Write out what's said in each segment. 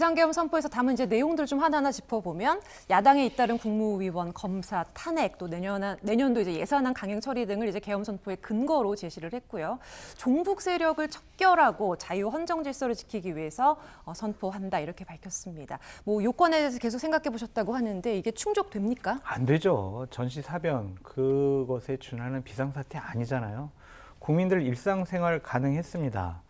비상계엄 선포에서 담은 이제 내용들 좀 하나하나 짚어보면 야당에 잇따른 국무위원 검사 탄핵 또 내년도 이제 예산안 강행 처리 등을 이제 계엄 선포의 근거로 제시를 했고요. 종북 세력을 척결하고 자유 헌정 질서를 지키기 위해서 선포한다 이렇게 밝혔습니다. 뭐 요건에 대해서 계속 생각해 보셨다고 하는데 이게 충족됩니까? 안 되죠. 전시사변 그것에 준하는 비상사태 아니잖아요. 국민들 일상생활 가능했습니다.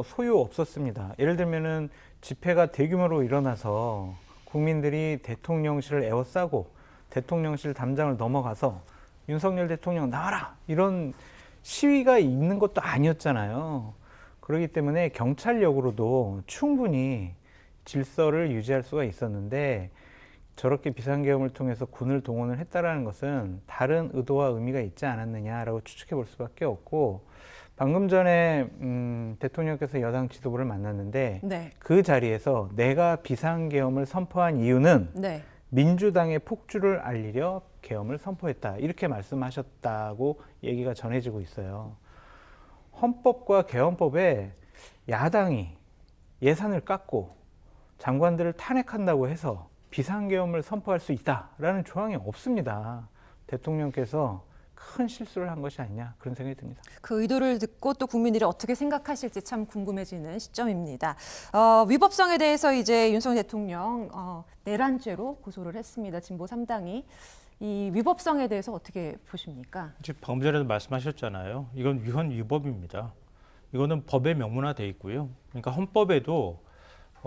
소요 없었습니다. 예를 들면은 집회가 대규모로 일어나서 국민들이 대통령실을 에워싸고 대통령실 담장을 넘어가서 윤석열 대통령 나와라 이런 시위가 있는 것도 아니었잖아요. 그렇기 때문에 경찰력으로도 충분히 질서를 유지할 수가 있었는데 저렇게 비상계엄을 통해서 군을 동원을 했다라는 것은 다른 의도와 의미가 있지 않았느냐라고 추측해 볼 수밖에 없고, 방금 전에 대통령께서 여당 지도부를 만났는데 네. 그 자리에서 내가 비상계엄을 선포한 이유는 네. 민주당의 폭주를 알리려 계엄을 선포했다 이렇게 말씀하셨다고 얘기가 전해지고 있어요. 헌법과 계엄법에 야당이 예산을 깎고 장관들을 탄핵한다고 해서 비상계엄을 선포할 수 있다라는 조항이 없습니다. 대통령께서 큰 실수를 한 것이 아니냐 그런 생각이 듭니다. 그 의도를 듣고 또 국민들이 어떻게 생각하실지 참 궁금해지는 시점입니다. 위법성에 대해서 이제 윤석열 대통령 내란죄로 고소를 했습니다. 진보 3당이. 이 위법성에 대해서 어떻게 보십니까? 지금 방금 전에도 말씀하셨잖아요. 이건 위헌 위법입니다. 이거는 법에 명문화돼 있고요. 그러니까 헌법에도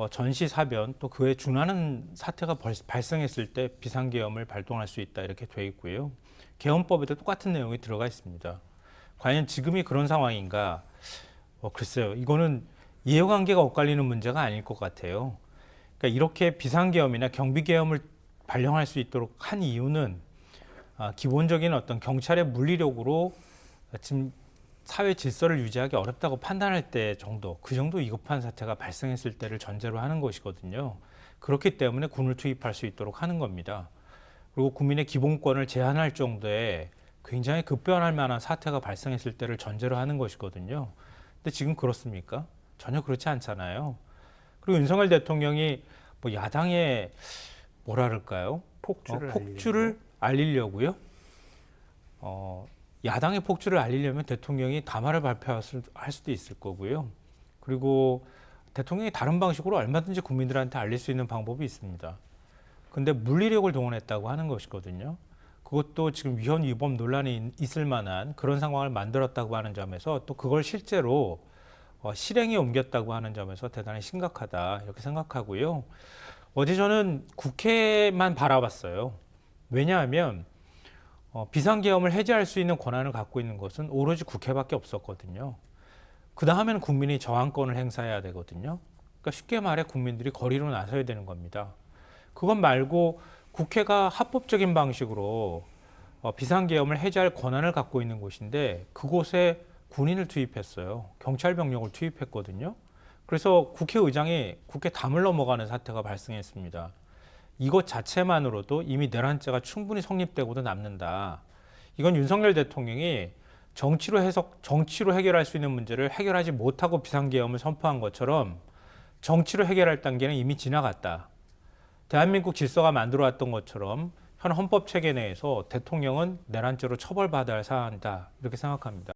전시사변 또 그에 준하는 사태가 발생했을 때 비상계엄을 발동할 수 있다 이렇게 돼 있고요. 계엄법에도 똑같은 내용이 들어가 있습니다. 과연 지금이 그런 상황인가? 글쎄요. 이거는 이해관계가 엇갈리는 문제가 아닐 것 같아요. 그러니까 이렇게 비상계엄이나 경비계엄을 발령할 수 있도록 한 이유는 기본적인 어떤 경찰의 물리력으로 지금 사회 질서를 유지하기 어렵다고 판단할 때 정도, 그 정도 위급한 사태가 발생했을 때를 전제로 하는 것이거든요. 그렇기 때문에 군을 투입할 수 있도록 하는 겁니다. 그리고 국민의 기본권을 제한할 정도의 굉장히 급변할 만한 사태가 발생했을 때를 전제로 하는 것이거든요. 근데 지금 그렇습니까? 전혀 그렇지 않잖아요. 그리고 윤석열 대통령이 뭐 야당의 뭐라 그럴까요? 폭주를 알리려고요? 야당의 폭주를 알리려면 대통령이 담화를 발표할 수도 있을 거고요. 그리고 대통령이 다른 방식으로 얼마든지 국민들한테 알릴 수 있는 방법이 있습니다. 근데 물리력을 동원했다고 하는 것이거든요. 그것도 지금 위헌 위법 논란이 있을 만한 그런 상황을 만들었다고 하는 점에서 또 그걸 실제로 실행에 옮겼다고 하는 점에서 대단히 심각하다 이렇게 생각하고요. 어제 저는 국회만 바라봤어요. 왜냐하면 비상계엄을 해제할 수 있는 권한을 갖고 있는 것은 오로지 국회밖에 없었거든요. 그 다음에는 국민이 저항권을 행사해야 되거든요. 그러니까 쉽게 말해 국민들이 거리로 나서야 되는 겁니다. 그것 말고 국회가 합법적인 방식으로 비상계엄을 해제할 권한을 갖고 있는 곳인데 그곳에 군인을 투입했어요. 경찰 병력을 투입했거든요. 그래서 국회의장이 국회 담을 넘어가는 사태가 발생했습니다. 이것 자체만으로도 이미 내란죄가 충분히 성립되고도 남는다. 이건 윤석열 대통령이 정치로 해결할 수 있는 문제를 해결하지 못하고 비상계엄을 선포한 것처럼 정치로 해결할 단계는 이미 지나갔다. 대한민국 질서가 만들어왔던 것처럼 현 헌법 체계 내에서 대통령은 내란죄로 처벌받아야 한다. 이렇게 생각합니다.